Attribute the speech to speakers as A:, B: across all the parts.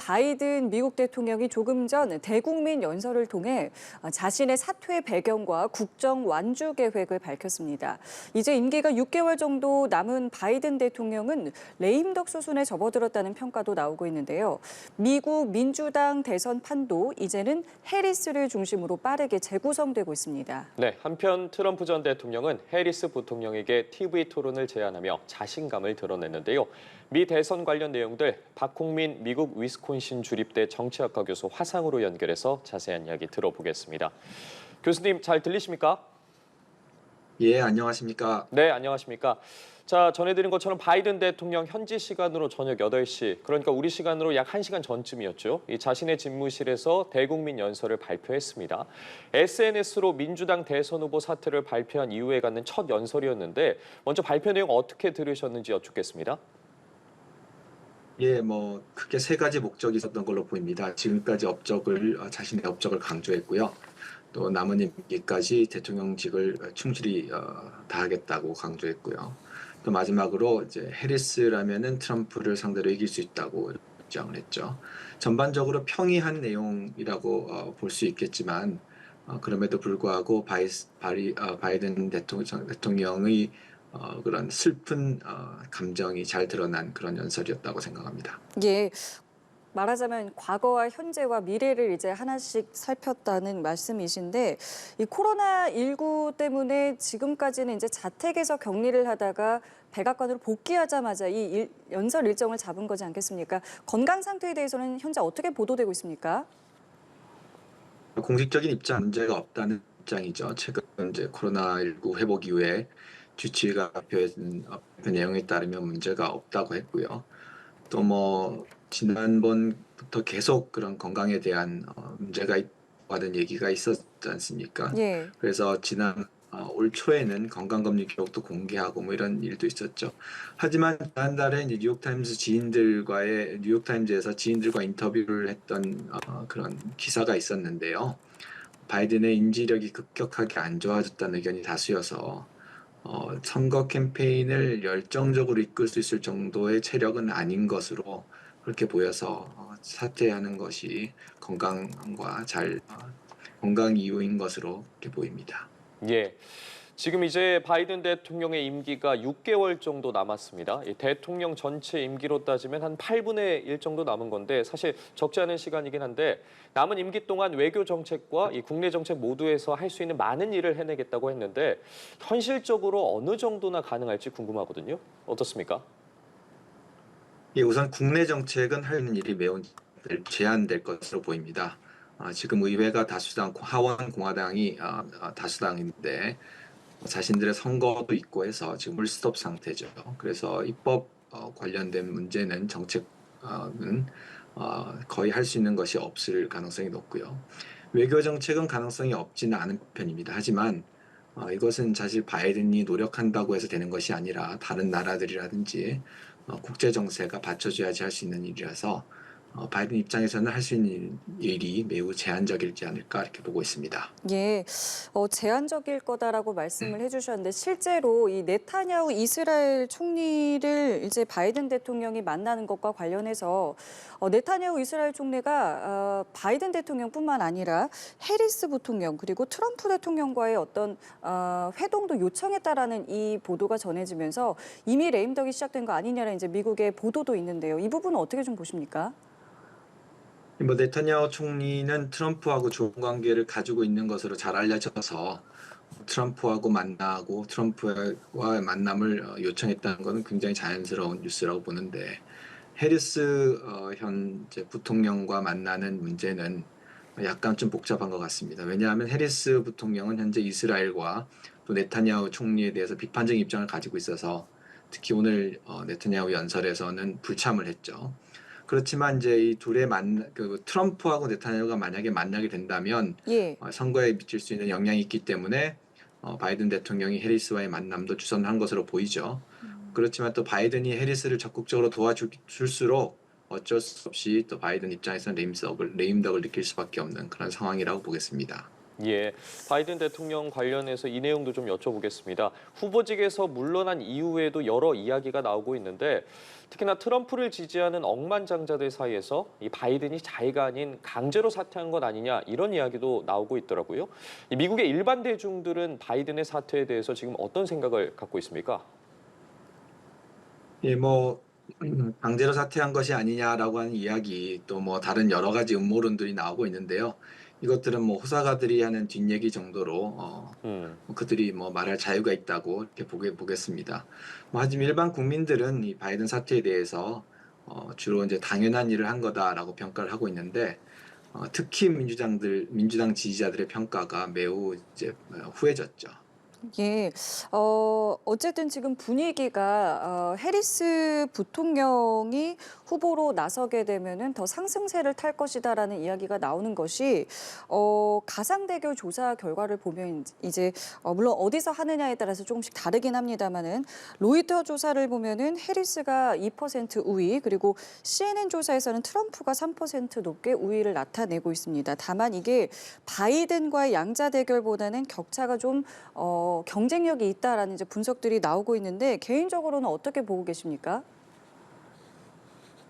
A: 바이든 미국 대통령이 조금 전 대국민 연설을 통해 자신의 사퇴 배경과 국정 완주 계획을 밝혔습니다. 이제 임기가 6개월 정도 남은 바이든 대통령은 레임덕 수순에 접어들었다는 평가도 나오고 있는데요. 미국 민주당 대선 판도 이제는 해리스를 중심으로 빠르게 재구성되고 있습니다.
B: 네, 한편 트럼프 전 대통령은 해리스 부통령에게 TV 토론을 제안하며 자신감을 드러냈는데요. 미 대선 관련 내용들 박홍민 미국 위스콘신 주립대 정치학과 교수 화상으로 연결해서 자세한 이야기 들어보겠습니다. 교수님 잘 들리십니까?
C: 예, 안녕하십니까?
B: 네, 안녕하십니까? 자, 전해드린 것처럼 바이든 대통령 현지 시간으로 저녁 8시, 그러니까 우리 시간으로 약 1시간 전쯤이었죠. 이 자신의 집무실에서 대국민 연설을 발표했습니다. SNS로 민주당 대선 후보 사퇴를 발표한 이후에 갖는 첫 연설이었는데 먼저 발표 내용 어떻게 들으셨는지 여쭙겠습니다.
C: 예, 크게 세 가지 목적이 있었던 걸로 보입니다. 지금까지 자신의 업적을 강조했고요. 또 남은 임기까지 대통령직을 충실히 다하겠다고 강조했고요. 또 마지막으로 이제 해리스라면은 트럼프를 상대로 이길 수 있다고 주장을 했죠. 전반적으로 평이한 내용이라고 볼 수 있겠지만 그럼에도 불구하고 바이든 대통령의 그런 슬픈 감정이 잘 드러난 그런 연설이었다고 생각합니다.
A: 예. 말하자면 과거와 현재와 미래를 이제 하나씩 살폈다는 말씀이신데 이 코로나19 때문에 지금까지는 이제 자택에서 격리를 하다가 백악관으로 복귀하자마자 이 연설 일정을 잡은 거지 않겠습니까? 건강 상태에 대해서는 현재 어떻게 보도되고 있습니까?
C: 공식적인 입장 문제가 없다는 입장이죠. 최근 이제 코로나19 회복 이후에 주치의가 발표한 내용에 따르면 문제가 없다고 했고요. 또 지난번부터 계속 그런 건강에 대한 문제가 있다는 얘기가 있었지 않습니까?
A: 예.
C: 그래서 올 초에는 건강검진 기록도 공개하고 이런 일도 있었죠. 하지만 지난달에 이제 뉴욕타임즈에서 지인들과 인터뷰를 했던 그런 기사가 있었는데요. 바이든의 인지력이 급격하게 안 좋아졌다는 의견이 다수여서 선거 캠페인을 열정적으로 이끌 수 있을 정도의 체력은 아닌 것으로 그렇게 보여서 사퇴하는 것이 건강 이유인 것으로 그렇게 보입니다.
B: 예. 지금 이제 바이든 대통령의 임기가 6개월 정도 남았습니다. 이 대통령 전체 임기로 따지면 한 8분의 1 정도 남은 건데 사실 적지 않은 시간이긴 한데 남은 임기 동안 외교 정책과 이 국내 정책 모두에서 할 수 있는 많은 일을 해내겠다고 했는데 현실적으로 어느 정도나 가능할지 궁금하거든요. 어떻습니까?
C: 예, 우선 국내 정책은 할 수 있는 일이 매우 제한될 것으로 보입니다. 지금 의회가 하원 공화당이 다수당인데 자신들의 선거도 있고 해서 지금 물스톱 상태죠. 그래서 입법 관련된 문제는 정책은 거의 할 수 있는 것이 없을 가능성이 높고요. 외교 정책은 가능성이 없지는 않은 편입니다. 하지만 이것은 사실 바이든이 노력한다고 해서 되는 것이 아니라 다른 나라들이라든지 국제 정세가 받쳐줘야지 할 수 있는 일이라서 바이든 입장에서는 할 수 있는 일이 매우 제한적이지 않을까 이렇게 보고 있습니다.
A: 예, 제한적일 거다라고 말씀을 해주셨는데 실제로 이 네타냐후 이스라엘 총리를 이제 바이든 대통령이 만나는 것과 관련해서 네타냐후 이스라엘 총리가 바이든 대통령뿐만 아니라 해리스 부통령 그리고 트럼프 대통령과의 어떤 회동도 요청했다라는 이 보도가 전해지면서 이미 레임덕이 시작된 거 아니냐는 이제 미국의 보도도 있는데요. 이 부분은 어떻게 좀 보십니까?
C: 네타냐후 총리는 트럼프하고 좋은 관계를 가지고 있는 것으로 잘 알려져서 트럼프하고 만나고 트럼프와 만남을 요청했다는 것은 굉장히 자연스러운 뉴스라고 보는데 해리스 현재 부통령과 만나는 문제는 약간 좀 복잡한 것 같습니다. 왜냐하면 해리스 부통령은 현재 이스라엘과 또 네타냐후 총리에 대해서 비판적인 입장을 가지고 있어서 특히 오늘 네타냐후 연설에서는 불참을 했죠. 그렇지만 이제 이 트럼프하고 네타냐후가 만약에 만나게 된다면
A: 예.
C: 선거에 미칠 수 있는 영향이 있기 때문에 바이든 대통령이 해리스와의 만남도 주선한 것으로 보이죠. 그렇지만 또 바이든이 해리스를 적극적으로 도와줄수록 어쩔 수 없이 또 바이든 입장에서는 레임덕을 느낄 수밖에 없는 그런 상황이라고 보겠습니다.
B: 예, 바이든 대통령 관련해서 이 내용도 좀 여쭤보겠습니다. 후보직에서 물러난 이후에도 여러 이야기가 나오고 있는데 특히나 트럼프를 지지하는 억만장자들 사이에서 이 바이든이 자의가 아닌 강제로 사퇴한 것 아니냐 이런 이야기도 나오고 있더라고요. 이 미국의 일반 대중들은 바이든의 사퇴에 대해서 지금 어떤 생각을 갖고 있습니까?
C: 예, 뭐 강제로 사퇴한 것이 아니냐라고 하는 이야기 또 뭐 다른 여러 가지 음모론들이 나오고 있는데요. 이것들은 뭐 호사가들이 하는 뒷얘기 정도로 뭐 그들이 뭐 말할 자유가 있다고 이렇게 보겠습니다. 뭐 하지만 일반 국민들은 이 바이든 사퇴에 대해서 주로 이제 당연한 일을 한 거다라고 평가를 하고 있는데 특히 민주당 지지자들의 평가가 매우 이제 후해졌죠.
A: 예, 어쨌든 지금 분위기가 해리스 부통령이 후보로 나서게 되면은 더 상승세를 탈 것이다라는 이야기가 나오는 것이 가상 대결 조사 결과를 보면 이제 물론 어디서 하느냐에 따라서 조금씩 다르긴 합니다만은 로이터 조사를 보면은 해리스가 2% 우위 그리고 CNN 조사에서는 트럼프가 3% 높게 우위를 나타내고 있습니다. 다만 이게 바이든과의 양자 대결보다는 격차가 좀 경쟁력이 있다라는 이제 분석들이 나오고 있는데 개인적으로는 어떻게 보고 계십니까?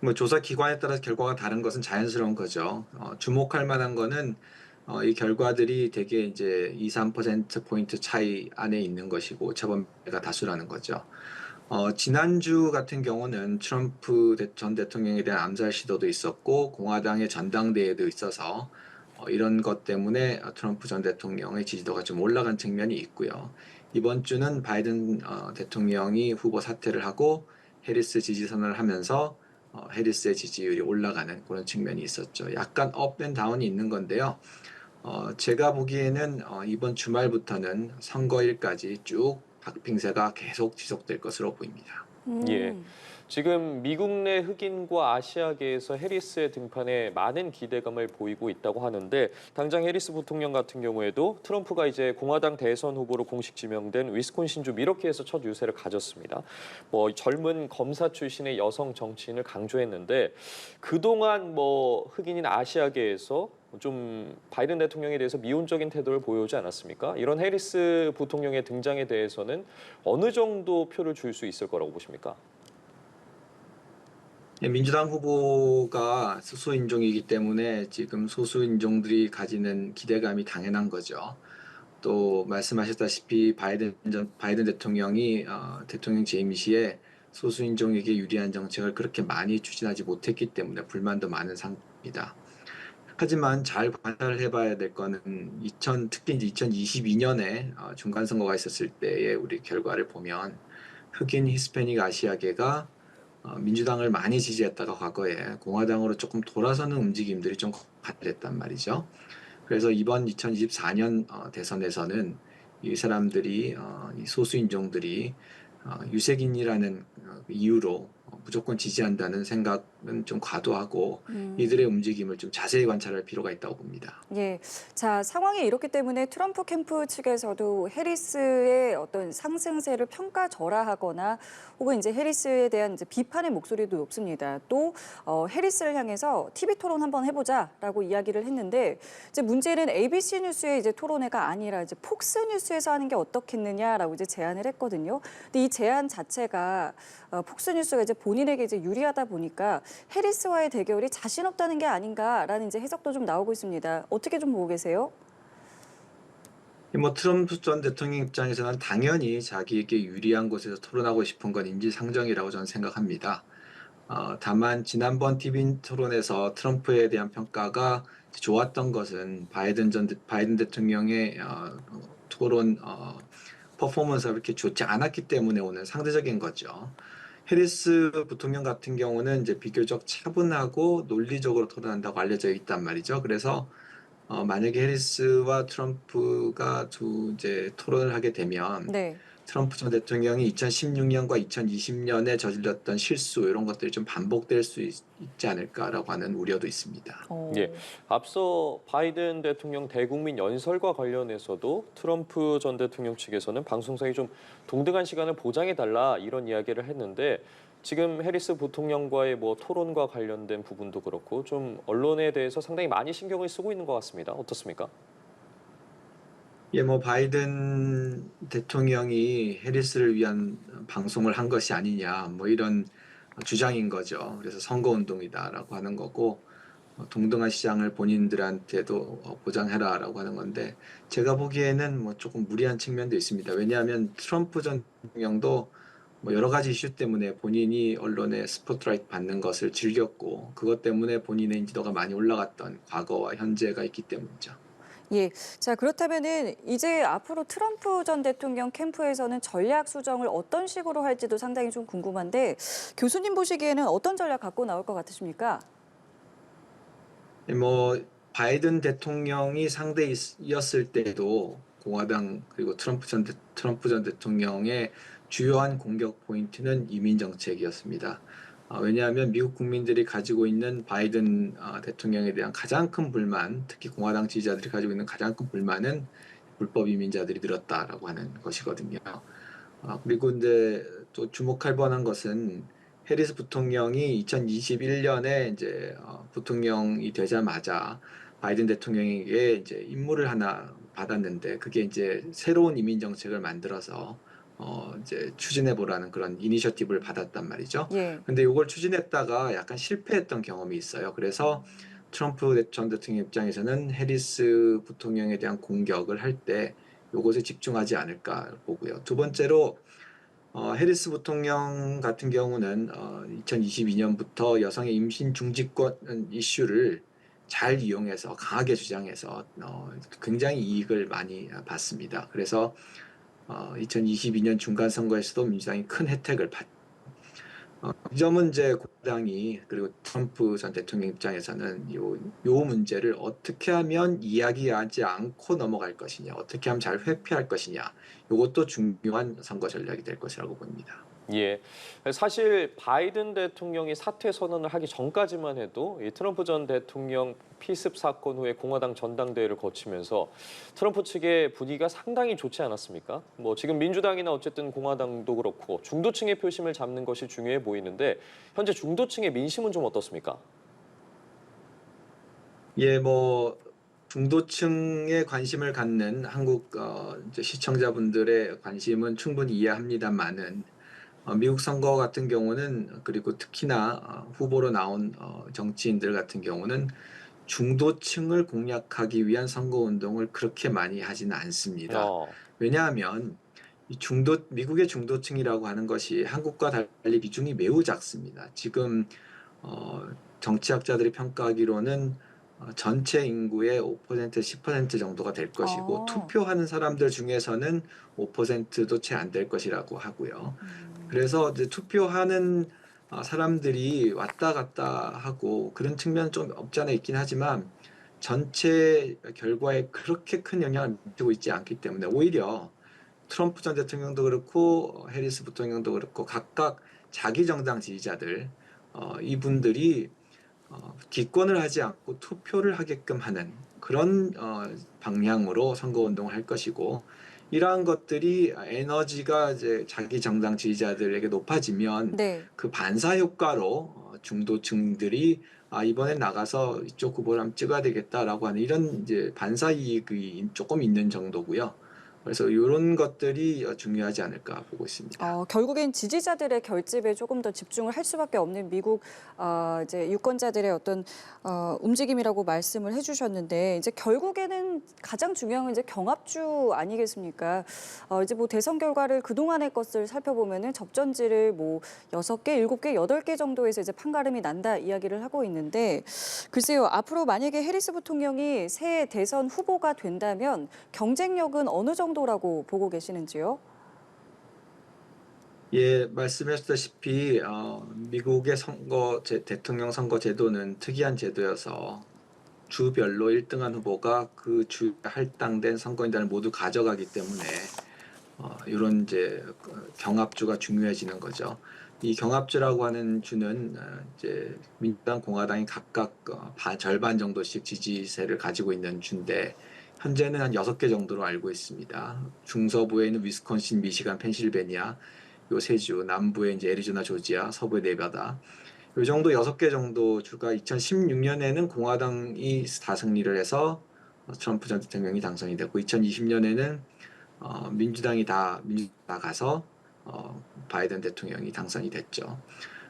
C: 뭐 조사 기관에 따라서 결과가 다른 것은 자연스러운 거죠. 주목할 만한 거는 이 결과들이 대개 이제 2, 3% 포인트 차이 안에 있는 것이고 오차범위가 다수라는 거죠. 지난주 같은 경우는 트럼프 전 대통령에 대한 암살 시도도 있었고 공화당의 전당대회도 있어서 이런 것 때문에 트럼프 전 대통령의 지지도가 좀 올라간 측면이 있고요. 이번 주는 바이든 대통령이 후보 사퇴를 하고 해리스 지지 선언을 하면서 해리스의 지지율이 올라가는 그런 측면이 있었죠. 약간 업 앤 다운이 있는 건데요. 제가 보기에는 이번 주말부터는 선거일까지 쭉 박빙세가 계속 지속될 것으로 보입니다.
B: 예. 지금 미국 내 흑인과 아시아계에서 해리스의 등판에 많은 기대감을 보이고 있다고 하는데 당장 해리스 부통령 같은 경우에도 트럼프가 이제 공화당 대선 후보로 공식 지명된 위스콘신주 밀워키에서 첫 유세를 가졌습니다. 뭐 젊은 검사 출신의 여성 정치인을 강조했는데 그동안 뭐 흑인인 아시아계에서 좀 바이든 대통령에 대해서 미온적인 태도를 보여오지 않았습니까? 이런 해리스 부통령의 등장에 대해서는 어느 정도 표를 줄 수 있을 거라고 보십니까?
C: 예, 민주당 후보가 소수인종이기 때문에 지금 소수인종들이 가지는 기대감이 당연한 거죠. 또 말씀하셨다시피 바이든 대통령이 대통령 재임 시에 소수인종에게 유리한 정책을 그렇게 많이 추진하지 못했기 때문에 불만도 많은 상태입니다. 하지만 잘 관찰을 해봐야 될 거는 특히 이제 2022년에 중간 선거가 있었을 때의 우리 결과를 보면 흑인 히스패닉 아시아계가 민주당을 많이 지지했다가 과거에 공화당으로 조금 돌아서는 움직임들이 좀 관찰됐단 말이죠. 그래서 이번 2024년 대선에서는 이 사람들이 이 소수인종들이 유색인이라는 이유로 무조건 지지한다는 생각은 좀 과도하고 이들의 움직임을 좀 자세히 관찰할 필요가 있다고 봅니다.
A: 예. 자, 상황이 이렇기 때문에 트럼프 캠프 측에서도 해리스의 어떤 상승세를 평가절하하거나 혹은 이제 해리스에 대한 이제 비판의 목소리도 높습니다. 또 해리스를 향해서 TV 토론 한번 해보자라고 이야기를 했는데 이제 문제는 ABC 뉴스의 이제 토론회가 아니라 이제 폭스 뉴스에서 하는 게 어떻겠느냐라고 이제 제안을 했거든요. 근데 이 제안 자체가 폭스 뉴스가 이제 본인에게 이제 유리하다 보니까 해리스와의 대결이 자신 없다는 게 아닌가라는 이제 해석도 좀 나오고 있습니다. 어떻게 좀 보고 계세요?
C: 뭐 트럼프 전 대통령 입장에서는 당연히 자기에게 유리한 곳에서 토론하고 싶은 건 인지상정이라고 저는 생각합니다. 다만 지난번 TV 토론에서 트럼프에 대한 평가가 좋았던 것은 바이든 대통령의 토론 퍼포먼스가 그렇게 좋지 않았기 때문에 오는 상대적인 거죠. 해리스 부통령 같은 경우는 이제 비교적 차분하고 논리적으로 토론한다고 알려져 있단 말이죠. 그래서 만약에 해리스와 트럼프가 이제 토론을 하게 되면
A: 네.
C: 트럼프 전 대통령이 2016년과 2020년에 저질렀던 실수 이런 것들이 좀 반복될 수 있지 않을까라고 하는 우려도 있습니다.
B: 예, 앞서 바이든 대통령 대국민 연설과 관련해서도 트럼프 전 대통령 측에서는 방송사에 좀 동등한 시간을 보장해달라 이런 이야기를 했는데 지금 해리스 부통령과의 뭐 토론과 관련된 부분도 그렇고 좀 언론에 대해서 상당히 많이 신경을 쓰고 있는 것 같습니다. 어떻습니까?
C: 예, 뭐 바이든 대통령이 해리스를 위한 방송을 한 것이 아니냐, 뭐 이런 주장인 거죠. 그래서 선거운동이다라고 하는 거고, 동등한 시장을 본인들한테도 보장해라라고 하는 건데, 제가 보기에는 뭐 조금 무리한 측면도 있습니다. 왜냐하면 트럼프 전 대통령도 뭐 여러 가지 이슈 때문에 본인이 언론의 스포트라이트 받는 것을 즐겼고, 그것 때문에 본인의 인지도가 많이 올라갔던 과거와 현재가 있기 때문이죠.
A: 예. 자, 그렇다면은 이제 앞으로 트럼프 전 대통령 캠프에서는 전략 수정을 어떤 식으로 할지도 상당히 좀 궁금한데 교수님 보시기에는 어떤 전략 갖고 나올 것 같으십니까?
C: 뭐 바이든 대통령이 상대였을 때도 공화당 그리고 트럼프 전 대통령의 주요한 공격 포인트는 이민 정책이었습니다. 왜냐하면 미국 국민들이 가지고 있는 바이든 대통령에 대한 가장 큰 불만, 특히 공화당 지지자들이 가지고 있는 가장 큰 불만은 불법 이민자들이 늘었다라고 하는 것이거든요. 그리고 이제 또 주목할 만한 것은 해리스 부통령이 2021년에 이제 부통령이 되자마자 바이든 대통령에게 이제 임무를 하나 받았는데 그게 이제 새로운 이민 정책을 만들어서 이제 추진해 보라는 그런 이니셔티브를 받았단 말이죠.
A: 예.
C: 근데 이걸 추진했다가 약간 실패했던 경험이 있어요. 그래서 트럼프 전 대통령 입장에서는 해리스 부통령에 대한 공격을 할 때 요것에 집중하지 않을까 보고요. 두 번째로 해리스 부통령 같은 경우는 2022년부터 여성의 임신 중지권 이슈를 잘 이용해서 강하게 주장해서 굉장히 이익을 많이 받습니다. 그래서 2022년 중간 선거에서도 민주당이 큰 혜택을 이 점은 이제 공당이 그리고 트럼프 전 대통령 입장에서는 요 문제를 어떻게 하면 이야기하지 않고 넘어갈 것이냐, 어떻게 하면 잘 회피할 것이냐, 이것도 중요한 선거 전략이 될 것이라고 봅니다.
B: 예, 사실 바이든 대통령이 사퇴 선언을 하기 전까지만 해도 이 트럼프 전 대통령 피습 사건 후에 공화당 전당대회를 거치면서 트럼프 측의 분위기가 상당히 좋지 않았습니까? 뭐 지금 민주당이나 어쨌든 공화당도 그렇고 중도층의 표심을 잡는 것이 중요해 보이는데 현재 중도층의 민심은 좀 어떻습니까?
C: 예, 뭐 중도층의 관심을 갖는 한국 이제 시청자분들의 관심은 충분히 이해합니다만은 미국 선거 같은 경우는 그리고 특히나 후보로 나온 정치인들 같은 경우는 중도층을 공략하기 위한 선거운동을 그렇게 많이 하지는 않습니다.
B: 어,
C: 왜냐하면 미국의 중도층이라고 하는 것이 한국과 달리 비중이 매우 작습니다. 지금 어, 정치학자들이 평가하기로는 전체 인구의 5% 10% 정도가 될 것이고
A: 아.
C: 투표하는 사람들 중에서는 5%도 채 안 될 것이라고 하고요. 그래서 이제 투표하는 사람들이 왔다 갔다 하고 그런 측면은 좀 없지 않아 있긴 하지만 전체 결과에 그렇게 큰 영향을 미치고 있지 않기 때문에 오히려 트럼프 전 대통령도 그렇고 해리스 부통령도 그렇고 각각 자기 정당 지지자들 이분들이 기권을 하지 않고 투표를 하게끔 하는 그런 방향으로 선거운동을 할 것이고 이러한 것들이 에너지가 이제 자기 정당 지지자들에게 높아지면
A: 네.
C: 그 반사 효과로 중도층들이 이번에 나가서 이쪽 후보를 한번 찍어야 되겠다라고 하는 이런 이제 반사 이익이 조금 있는 정도고요. 그래서 이런 것들이 중요하지 않을까 보고 있습니다.
A: 결국엔 지지자들의 결집에 조금 더 집중을 할 수밖에 없는 미국 이제 유권자들의 어떤 움직임이라고 말씀을 해주셨는데 이제 결국에는 가장 중요한 건 이제 경합주 아니겠습니까? 이제 뭐 대선 결과를 그동안의 것을 살펴보면은 접전지를 뭐 6개, 7개, 8개 정도에서 이제 판가름이 난다 이야기를 하고 있는데 글쎄요, 앞으로 만약에 해리스 부통령이 새 대선 후보가 된다면 경쟁력은 어느 정도라고 보고 계시는지요?
C: 예, 말씀하셨다시피 미국의 대통령 선거 제도는 특이한 제도여서 주별로 1등한 후보가 그 주 할당된 선거인단을 모두 가져가기 때문에 이런 이제 경합주가 중요해지는 거죠. 이 경합주라고 하는 주는 이제 민주당, 공화당이 각각 절반 정도씩 지지세를 가지고 있는 주인데 현재는 한 6개 정도로 알고 있습니다. 중서부에 있는 위스콘신, 미시간, 펜실베니아 요 세 주, 남부에 이제 애리조나, 조지아, 서부에 네바다. 요 정도 6개 정도 주가 2016년에는 공화당이 다승리를 해서 트럼프 전 대통령이 당선이 됐고 2020년에는 민주당이 다 가서 바이든 대통령이 당선이 됐죠.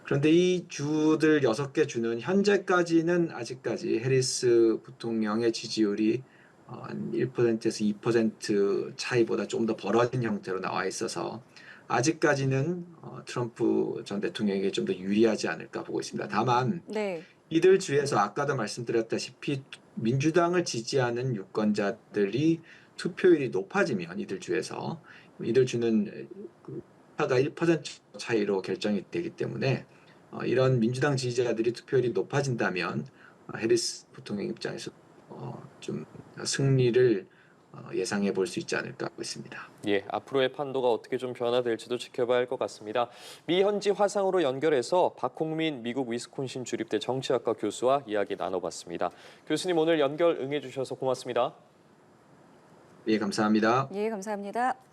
C: 그런데 이 주들 6개 주는 현재까지는 아직까지 해리스 부통령의 지지율이 한 1%에서 2% 차이보다 조금 더 벌어진 형태로 나와 있어서 아직까지는 트럼프 전 대통령에게 좀 더 유리하지 않을까 보고 있습니다. 다만
A: 네. 이들
C: 이들 주에서 아까도 말씀드렸다시피 민주당을 지지하는 유권자들이 투표율이 높아지면 이들 주는 그 표가 1% 차이로 결정이 되기 때문에 이런 민주당 지지자들이 투표율이 높아진다면 해리스 부통령 입장에서 좀 승리를 예상해 볼 수 있지 않을까 하고 있습니다.
B: 예, 앞으로의 판도가 어떻게 좀 변화될지도 지켜봐야 할 것 같습니다. 미 현지 화상으로 연결해서 박홍민 미국 위스콘신 주립대 정치학과 교수와 이야기 나눠봤습니다. 교수님 오늘 연결 응해주셔서 고맙습니다.
C: 예, 감사합니다.
A: 예, 감사합니다.